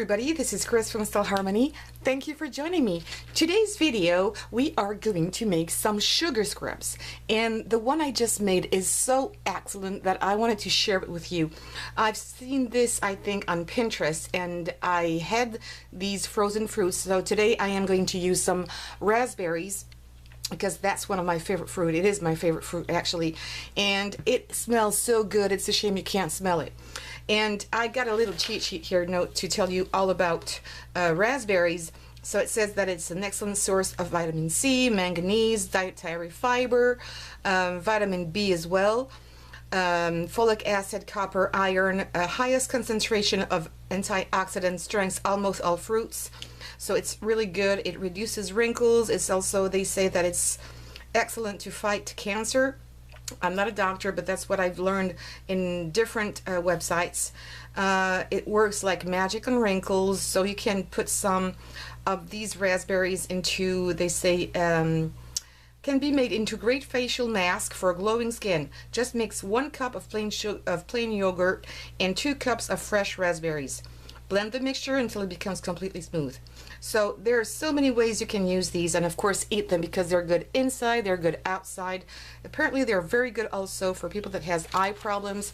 everybody, this is Chris from Stylharmony. Thank you for joining me. Today's video, we are going to make some sugar scrubs. And the one I just made is so excellent that I wanted to share it with you. I've seen this, I think, on Pinterest, and I had these frozen fruits. So today I am going to use some raspberries, because that's one of my favorite fruit. It is my favorite fruit, actually. And it smells so good, it's a shame you can't smell it. And I got a little cheat sheet here note to tell you all about raspberries. So it says that it's an excellent source of vitamin C, manganese, dietary fiber, vitamin B as well, folic acid, copper, iron, highest concentration of antioxidant strengths, almost all fruits. So it's really good. It reduces wrinkles. It's also, they say that it's excellent to fight cancer. I'm not a doctor, but that's what I've learned in different websites. It works like magic on wrinkles, so you can put some of these raspberries into, they say, can be made into great facial mask for glowing skin. Just mix 1 cup of plain yogurt and 2 cups of fresh raspberries. Blend the mixture until it becomes completely smooth. So there are so many ways you can use these, and of course eat them because they're good inside, they're good outside. Apparently they're very good also for people that has eye problems.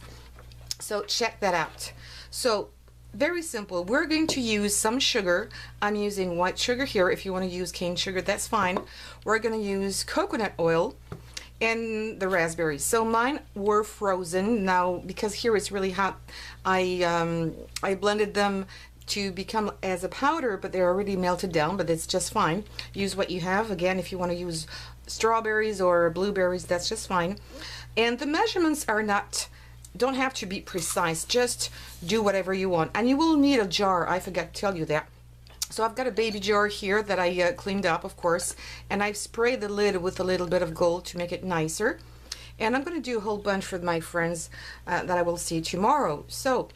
So check that out. So very simple. We're going to use some sugar. I'm using white sugar here. If you want to use cane sugar, that's fine. We're going to use coconut oil and the raspberries. So mine were frozen. Now because here it's really hot, I blended them to become as a powder, but they're already melted down, but it's just fine. Use what you have. Again, if you want to use strawberries or blueberries, that's just fine. And the measurements are don't have to be precise, just do whatever you want. And you will need a jar. I forgot to tell you that. So I've got a baby jar here that I cleaned up, of course, and I've sprayed the lid with a little bit of gold to make it nicer. And I'm going to do a whole bunch for my friends that I will see tomorrow. So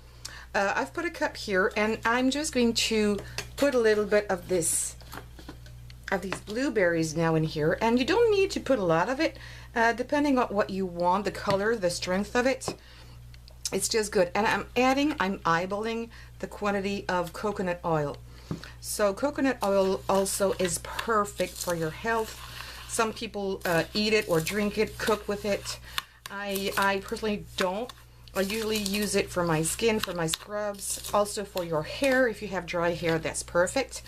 I've put a cup here, and I'm just going to put a little bit of these blueberries now in here. And you don't need to put a lot of it, depending on what you want, the color, the strength of it. It's just good. And I'm eyeballing the quantity of coconut oil. So coconut oil also is perfect for your health. Some people eat it or drink it, cook with it. I personally don't. I usually use it for my skin, for my scrubs, also for your hair. If you have dry hair, that's perfect.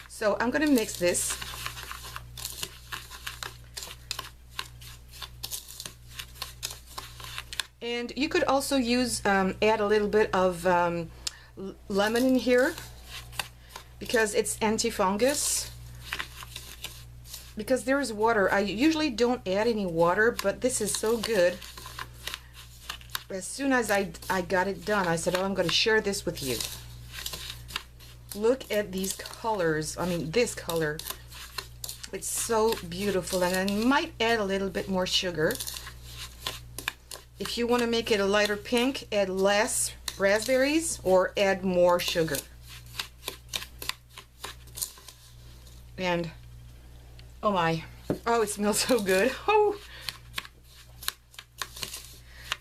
So I'm going to mix this. And you could also use, add a little bit of lemon in here, because it's anti-fungus. Because there is water. I usually don't add any water, but this is so good. As soon as I got it done, I said, oh, I'm going to share this with you. Look at these colors. I mean, this color. It's so beautiful. And I might add a little bit more sugar. If you want to make it a lighter pink, add less raspberries or add more sugar. And, oh my. Oh, it smells so good. Oh.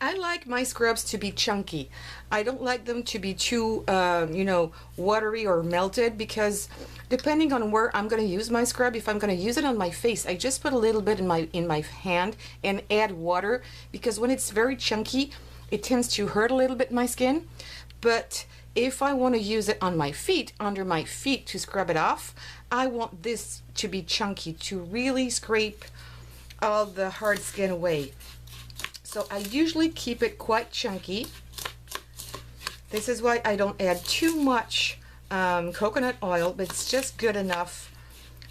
I like my scrubs to be chunky. I don't like them to be too, you know, watery or melted, because depending on where I'm going to use my scrub, if I'm going to use it on my face, I just put a little bit in my hand and add water, because when it's very chunky, it tends to hurt a little bit my skin. But if I want to use it on my feet, under my feet to scrub it off, I want this to be chunky, to really scrape all the hard skin away. So I usually keep it quite chunky. This is why I don't add too much coconut oil, but it's just good enough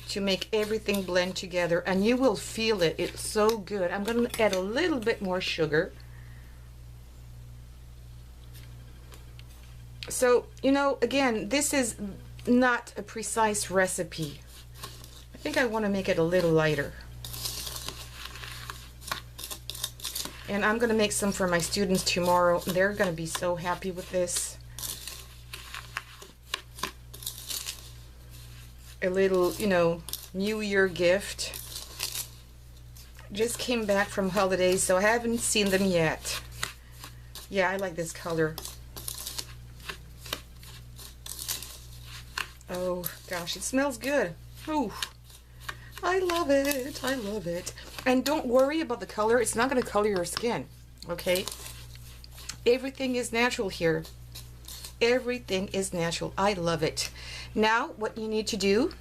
to make everything blend together, and you will feel it. It's so good. I'm going to add a little bit more sugar. So, you know, again, this is not a precise recipe. I think I want to make it a little lighter. And I'm going to make some for my students tomorrow. They're going to be so happy with this. A little, you know, New Year gift. Just came back from holidays, so I haven't seen them yet. Yeah, I like this color. Oh gosh, it smells good. Oh, I love it. I love it. And don't worry about the color. It's not going to color your skin. Okay? Everything is natural here. Everything is natural. I love it. Now, what you need to do,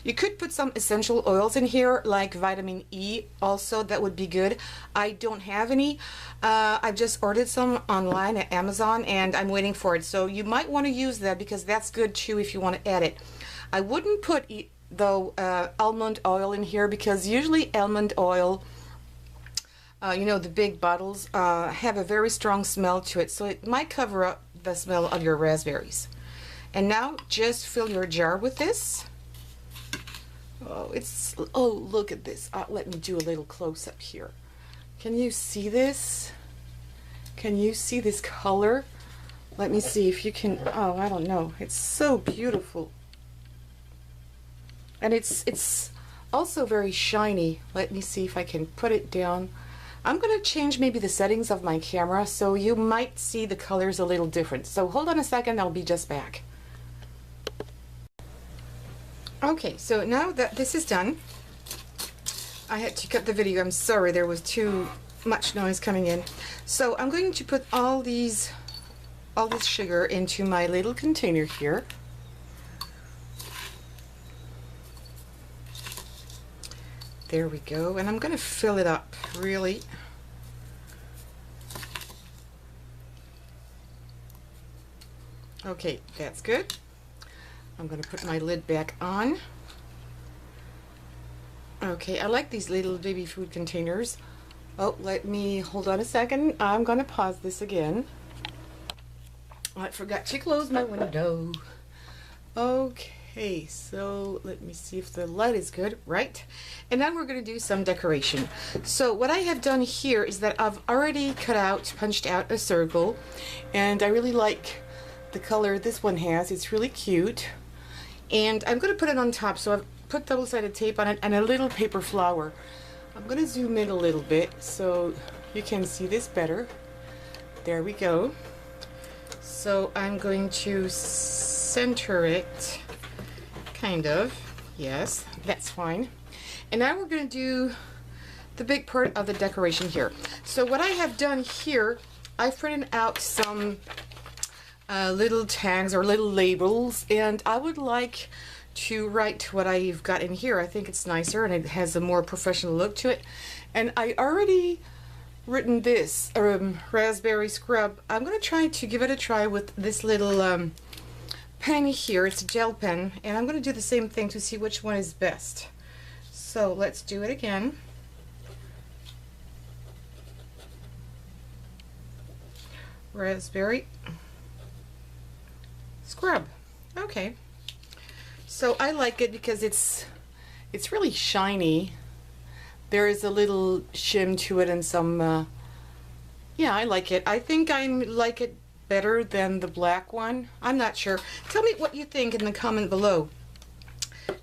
you could put some essential oils in here, like vitamin E also. That would be good. I don't have any. I've just ordered some online at Amazon, and I'm waiting for it. So you might want to use that, because that's good too if you want to add it. I wouldn't put, though, almond oil in here, because usually almond oil, you know, the big bottles, have a very strong smell to it. So it might cover up the smell of your raspberries. And now just fill your jar with this. Oh, look at this. Let me do a little close-up here. Can you see this? Can you see this color? Let me see if you can. Oh, I don't know. It's so beautiful. And it's also very shiny. Let me see if I can put it down. I'm going to change maybe the settings of my camera, so you might see the colors a little different. So hold on a second, I'll be just back. Okay, so now that this is done, I had to cut the video. I'm sorry, there was too much noise coming in. So I'm going to put all this sugar into my little container here. There we go, and I'm going to fill it up, really. Okay, that's good. I'm going to put my lid back on. Okay, I like these little baby food containers. Oh, let me, hold on a second. I'm going to pause this again. I forgot to close my window. Okay, so let me see if the light is good. Right. And now we're going to do some decoration. So what I have done here is that I've already punched out a circle. And I really like the color this one has. It's really cute. And I'm going to put it on top, so I've put double-sided tape on it and a little paper flower. I'm going to zoom in a little bit so you can see this better. There we go. So I'm going to center it, kind of. Yes, that's fine. And now we're going to do the big part of the decoration here. So what I have done here, I've printed out some little tags or little labels, and I would like to write what I've got in here. I think it's nicer and it has a more professional look to it. And I already written this raspberry scrub. I'm going to try to give it a try with this little pen here. It's a gel pen, and I'm going to do the same thing to see which one is best. So let's do it again. Raspberry scrub. Okay, so I like it because it's really shiny. There is a little shim to it and some yeah, I like it. I think I like it better than the black one. I'm not sure. Tell me what you think in the comment below,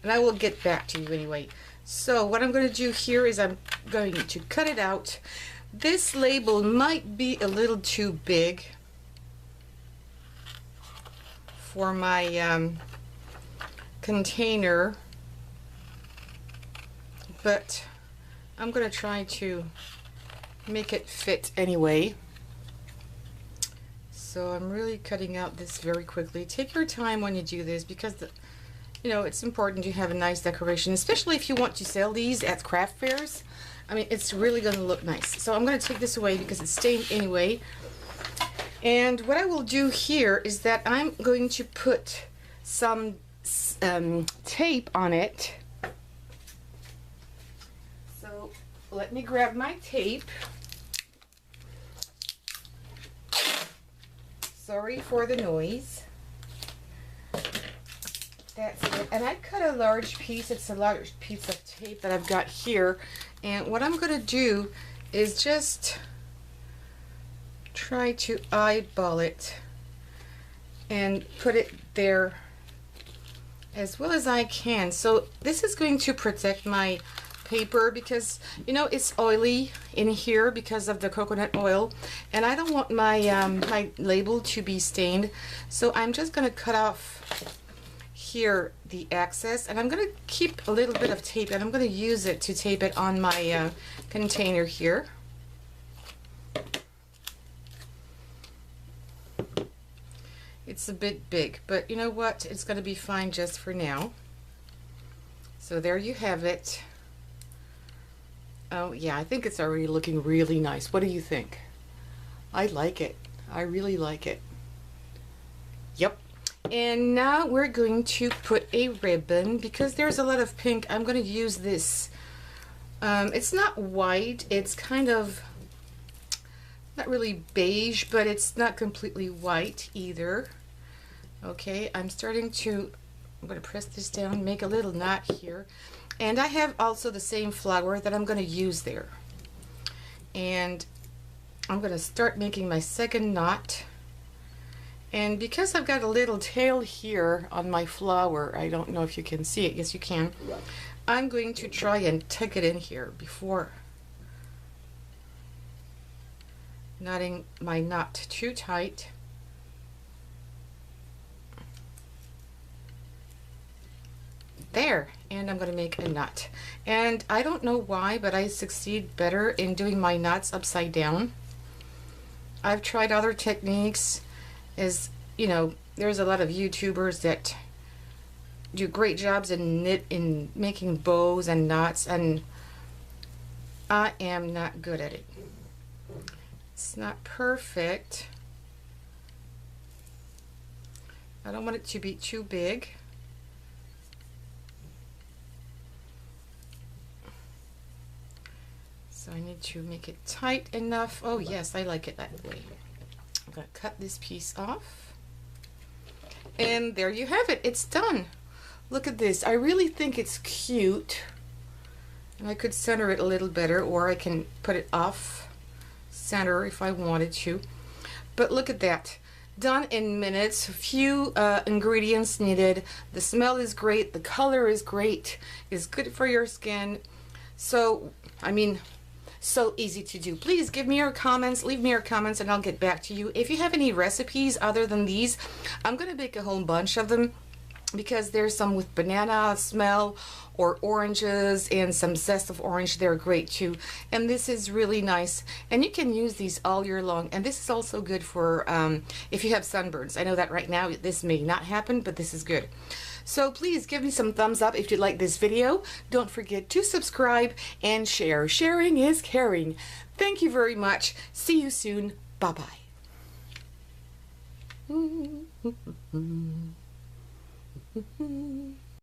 and I will get back to you anyway. So what I'm going to do here is I'm going to cut it out. This label might be a little too big for my container, but I'm going to try to make it fit anyway. So I'm really cutting out this very quickly. Take your time when you do this, because you know, it's important to have a nice decoration, especially if you want to sell these at craft fairs. I mean, it's really going to look nice. So I'm going to take this away because it's stained anyway. And what I will do here is that I'm going to put some tape on it. So let me grab my tape. Sorry for the noise. That's it. And I cut a large piece. It's a large piece of tape that I've got here. And what I'm going to do is just try to eyeball it and put it there as well as I can. So this is going to protect my paper because, you know, it's oily in here because of the coconut oil, and I don't want my my label to be stained. So I'm just going to cut off here the excess, and I'm going to keep a little bit of tape, and I'm going to use it to tape it on my container here. It's a bit big, but you know what? It's going to be fine just for now. So there you have it. Oh yeah, I think it's already looking really nice. What do you think? I like it. I really like it. Yep. And now we're going to put a ribbon, because there's a lot of pink. I'm going to use this. It's not white. It's kind of not really beige, but it's not completely white either. Okay, I'm going to press this down, make a little knot here. And I have also the same flower that I'm going to use there. And I'm going to start making my second knot. And because I've got a little tail here on my flower, I don't know if you can see it. Yes, you can. I'm going to try and tuck it in here before knotting my knot too tight. There, and I'm going to make a knot. And I don't know why, but I succeed better in doing my knots upside down. I've tried other techniques. As you know, there's a lot of YouTubers that do great jobs in making bows and knots, and I am not good at it. It's not perfect. I don't want it to be too big. So I need to make it tight enough. Oh yes, I like it that way. I'm going to cut this piece off. And there you have it. It's done. Look at this. I really think it's cute. And I could center it a little better, or I can put it off center if I wanted to. But look at that. Done in minutes. Few ingredients needed. The smell is great. The color is great. It's good for your skin. So, I mean, so easy to do. Please give me your comments, leave me your comments, and I'll get back to you. If you have any recipes other than these, I'm going to make a whole bunch of them, because there's some with banana smell or oranges and some zest of orange. They're great too. And this is really nice. And you can use these all year long. And this is also good for if you have sunburns. I know that right now this may not happen, but this is good. So please give me some thumbs up if you like this video. Don't forget to subscribe and share. Sharing is caring. Thank you very much. See you soon. Bye-bye.